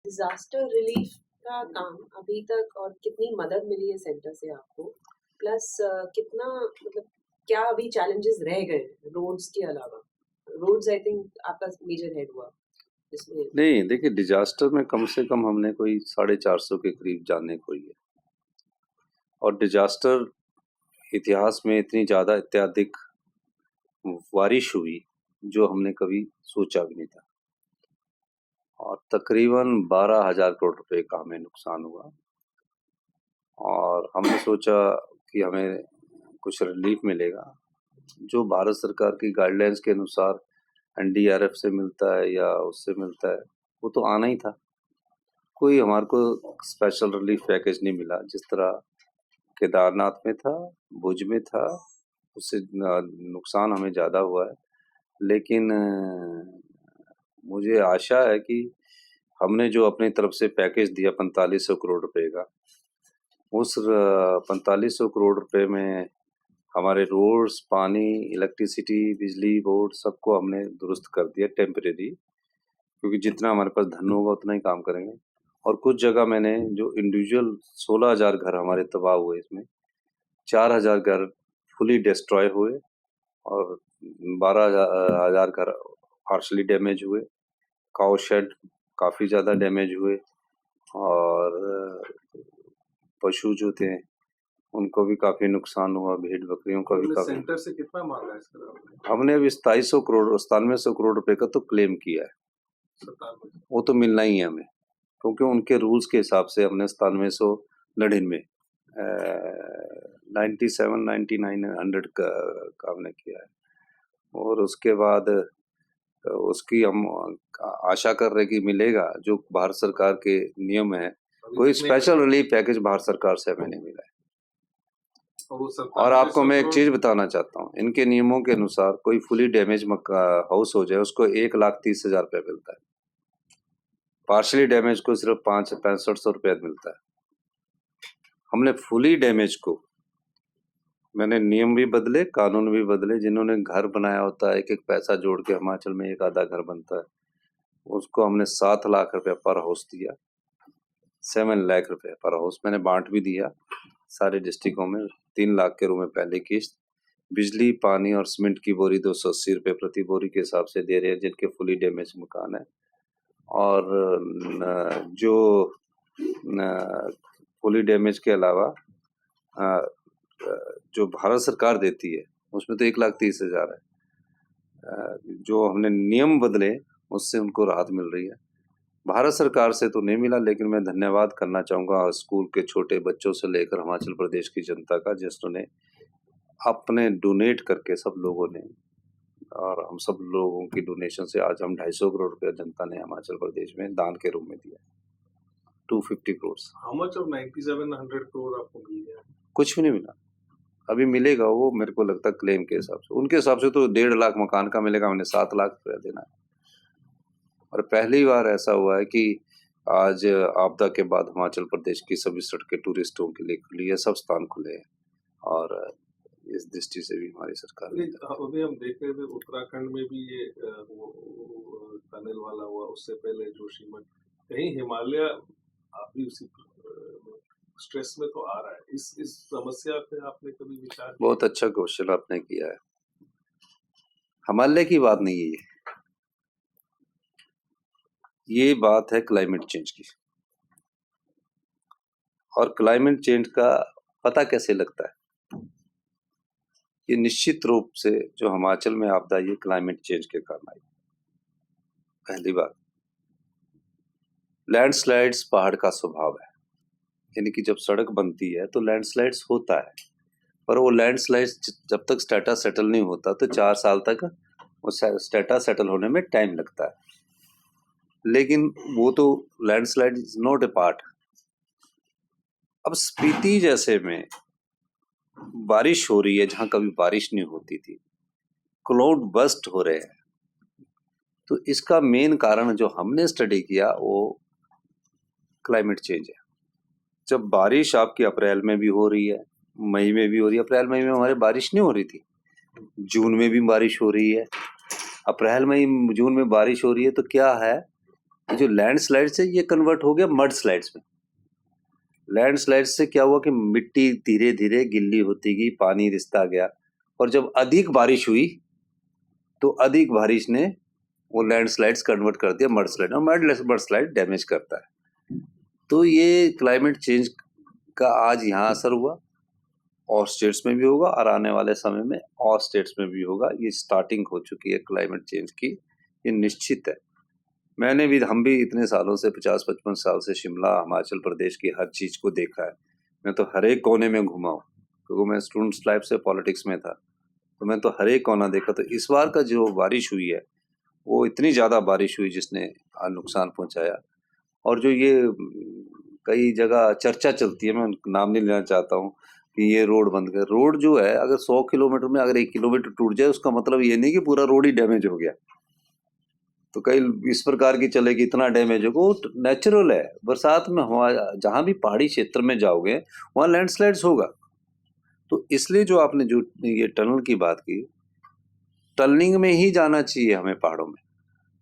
Disaster relief का काम अभी तक और कितनी मदद मिली है सेंटर से आपको? प्लस कितना मतलब क्या अभी चैलेंजेस रह गए रोड्स के अलावा? रोड्स आई थिंक आपका मेजर हेड हुआ इसमें। नहीं, देखिए डिजास्टर में कम से कम हमने कोई 450 के करीब जाने को ही है। और डिजास्टर इतिहास में इतनी ज़्यादा अत्यधिक बारिश हुई जो हमने कभी सोचा भी नहीं था। और तकरीबन 12,000 करोड़ रुपए का हमें नुकसान हुआ। और हमने सोचा कि हमें कुछ रिलीफ मिलेगा जो भारत सरकार की गाइडलाइंस के अनुसार एनडीआरएफ से मिलता है या उससे मिलता है, वो तो आना ही था। कोई हमारे को स्पेशल रिलीफ पैकेज नहीं मिला जिस तरह केदारनाथ में था, भुज में था। उससे नुकसान हमें ज़्यादा हुआ है। लेकिन मुझे आशा है कि हमने जो अपनी तरफ से पैकेज दिया 4500 करोड़ रुपए का, उस 4500 करोड़ रुपए में हमारे रोड्स, पानी, इलेक्ट्रिसिटी, बिजली बोर्ड सबको हमने दुरुस्त कर दिया टेम्परेरी, क्योंकि जितना हमारे पास धन होगा उतना ही काम करेंगे। और कुछ जगह मैंने जो इंडिविजुअल 16,000 घर हमारे तबाह हुए, इसमें 4,000 घर फुली डिस्ट्रॉय हुए और 12,000 घर पार्शली डैमेज हुए। काउ शेड काफ़ी ज़्यादा डैमेज हुए और पशु जो थे उनको भी काफ़ी नुकसान हुआ, भेड़ बकरियों का भी काफ़ी। सेंटर से कितना मांगा है इसका? हमने अभी 9700 करोड़ रुपए का तो क्लेम किया है। वो तो मिलना ही है हमें, क्योंकि उनके रूल्स के हिसाब से हमने 9799 97-99 का हमने किया है। और उसके बाद उसकी हम आशा कर रहे कि मिलेगा जो भारत सरकार के नियम है। कोई स्पेशल रिलीफ पैकेज भारत सरकार से हमें नहीं मिला है। और आपको मैं एक चीज बताना चाहता हूँ, इनके नियमों के अनुसार कोई फुली डैमेज हाउस हो जाए उसको 1,30,000 रुपये मिलता है। पार्शली डैमेज को सिर्फ 6500 रुपये मिलता है। हमने फुली डैमेज को, मैंने नियम भी बदले, कानून भी बदले। जिन्होंने घर बनाया होता है, एक एक पैसा जोड़ के हिमाचल में एक आधा घर बनता है, उसको हमने 7 लाख रुपए पर हाउस दिया। 7 लाख रुपए पर हाउस मैंने बांट भी दिया सारे डिस्ट्रिक्टों में। 3 लाख के रूप में पहली किस्त। बिजली, पानी और सीमेंट की बोरी 280 रुपये प्रति बोरी के हिसाब से दे रहे हैं जिनके फुली डैमेज मकान है। और जो फुली डैमेज के अलावा जो भारत सरकार देती है उसमें तो 1,30,000 है। जो हमने नियम बदले उससे उनको राहत मिल रही है। भारत सरकार से तो नहीं मिला, लेकिन मैं धन्यवाद करना चाहूँगा स्कूल के छोटे बच्चों से लेकर हिमाचल प्रदेश की जनता का, जिन्होंने अपने डोनेट करके सब लोगों ने, और हम सब लोगों की डोनेशन से आज हम 250 करोड़ रुपया जनता ने हिमाचल प्रदेश में दान के रूप में दिया। 250 crore. How much of 9700 crore आपको मिल गया? कुछ भी नहीं मिला, अभी मिलेगा। वो मेरे को लगता है क्लेम के हिसाब से, उनके हिसाब से तो 1.5 लाख मकान का मिलेगा, हमने 7 लाख रुपया देना है। और पहली बार ऐसा हुआ है कि आज आपदा के बाद हिमाचल प्रदेश की सभी सड़कें टूरिस्टों के लिए खुली है, सब स्थान खुले हैं। और इस दृष्टि से भी हमारी सरकार ने, अभी हम देख रहे थे उत्तराखंड में भी ये टनल वाला हुआ, उससे पहले जोशीमठ, कहीं हिमालय अभी उसी स्ट्रेस में तो आ रहा है। इस समस्या पे आपने कभी विचार किया? बहुत अच्छा क्वेश्चन आपने किया है। हिमालय की बात नहीं है ये बात है क्लाइमेट चेंज की। और क्लाइमेट चेंज का पता कैसे लगता है? ये निश्चित रूप से जो हिमाचल में आपदा ये क्लाइमेट चेंज के कारण आई। पहली बात, लैंडस्लाइड्स पहाड़ का स्वभाव है, यानी कि जब सड़क बनती है तो लैंडस्लाइड्स होता है, पर वो लैंडस्लाइड्स जब तक स्टेटा सेटल नहीं होता तो 4 साल तक वो स्टेटा सेटल होने में टाइम लगता है। लेकिन वो तो landslide is not a part. अब स्पीति जैसे में बारिश हो रही है जहां कभी बारिश नहीं होती थी, क्लाउड बस्ट हो रहे हैं, तो इसका मेन कारण जो हमने स्टडी किया वो क्लाइमेट चेंज है। जब बारिश आपकी अप्रैल में भी हो रही है, मई में भी हो रही है। अप्रैल मई में हमारे बारिश नहीं हो रही थी, जून में भी बारिश हो रही है। अप्रैल मई जून में बारिश हो रही है तो क्या है जो लैंडस्लाइड से ये कन्वर्ट हो गया मड स्लाइड्स में। लैंडस्लाइड से क्या हुआ कि मिट्टी धीरे धीरे गिल्ली होती गई, पानी रिसता गया, और जब अधिक बारिश हुई तो अधिक बारिश ने वो लैंडस्लाइड्स कन्वर्ट कर दिया मड स्लाइड, और मड स्लाइड डैमेज करता है। तो ये क्लाइमेट चेंज का आज यहाँ असर हुआ, और स्टेट्स में भी होगा, और आने वाले समय में और स्टेट्स में भी होगा। ये स्टार्टिंग हो चुकी है क्लाइमेट चेंज की, ये निश्चित है। हम भी इतने सालों से 50-55 साल से शिमला, हिमाचल प्रदेश की हर चीज को देखा है। मैं तो हर एक कोने में घुमा हूँ, क्योंकि मैं स्टूडेंट्स लाइफ से पॉलिटिक्स में था, तो मैं तो हर एक कोना देखा। तो इस बार का जो बारिश हुई है, वो इतनी ज़्यादा बारिश हुई जिसने नुकसान पहुंचाया। और जो ये कई जगह चर्चा चलती है, मैं नाम नहीं लेना चाहता हूँ, कि ये रोड बंद कर। रोड जो है, अगर 100 किलोमीटर में अगर 1 किलोमीटर टूट जाए, उसका मतलब ये नहीं कि पूरा रोड ही डैमेज हो गया। तो कई इस प्रकार की चलेगी, इतना डैमेज होगा, वो नेचुरल है। बरसात में जहाँ भी पहाड़ी क्षेत्र में जाओगे वहाँ लैंडस्लाइड्स होगा। तो इसलिए जो आपने जो ये टनल की बात की, टनलिंग में ही जाना चाहिए हमें पहाड़ों में,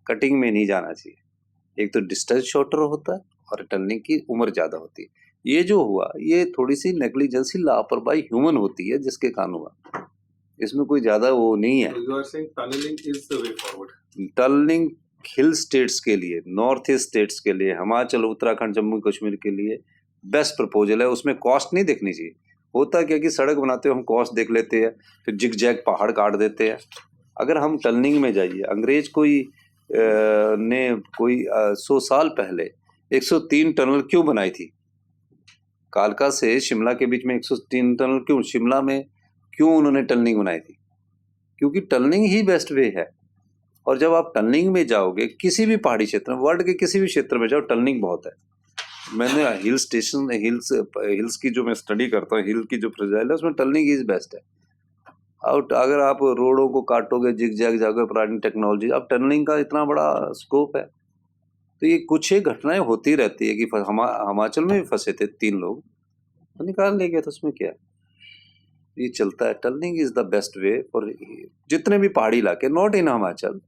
कटिंग में नहीं जाना चाहिए। एक तो डिस्टेंस शॉर्टर होता है और टनलिंग की उम्र ज़्यादा होती है। ये जो हुआ, ये थोड़ी सी नेग्लिजेंसी, लापरवाही ह्यूमन होती है जिसके कारण हुआ, इसमें कोई ज़्यादा वो नहीं है। टनलिंग हिल स्टेट्स के लिए, नॉर्थ ईस्ट स्टेट्स के लिए, हिमाचल, उत्तराखंड, जम्मू कश्मीर के लिए बेस्ट प्रपोजल है। उसमें कॉस्ट नहीं देखनी चाहिए। होता क्या कि सड़क बनाते हो, हम कॉस्ट देख लेते हैं, फिर जिग जैग पहाड़ काट देते हैं। अगर हम टनलिंग में जाइए, अंग्रेज ने कोई 100 साल पहले 103 टनल क्यों बनाई थी? कालका से शिमला के बीच में 103 टनल क्यों? शिमला में क्यों उन्होंने टनलिंग बनाई थी? क्योंकि टनलिंग ही बेस्ट वे है। और जब आप टनलिंग में जाओगे, किसी भी पहाड़ी क्षेत्र में, वर्ल्ड के किसी भी क्षेत्र में जाओ, टनलिंग बहुत है। मैंने हिल स्टेशन, हिल्स की जो मैं स्टडी करता हूँ, हिल की जो फ्रेजाइल है, उसमें टनलिंग इज बेस्ट है। और अगर आप रोडों को काटोगे, जिग जैग जाओगे, पुरानी टेक्नोलॉजी, अब टनलिंग का इतना बड़ा स्कोप है। तो ये कुछ एक घटनाएं होती रहती है कि हिमाचल में भी फंसे थे 3 लोग, तो निकाल ले गए, तो उसमें क्या, ये चलता है। Tunnelling is the best way for जितने भी पहाड़ी इलाके, not in Himachal,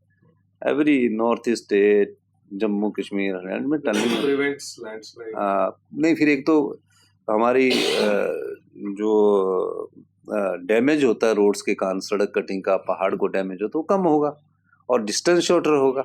every north east state, Jammu Kashmir, Haryana में टनलिंग प्रिवेंट्स लैंडस्लाइड। नहीं, फिर एक तो हमारी जो डैमेज होता है रोड्स के कारण, सड़क कटिंग का, पहाड़ को डैमेज हो तो कम होगा, और डिस्टेंस शॉर्टर होगा।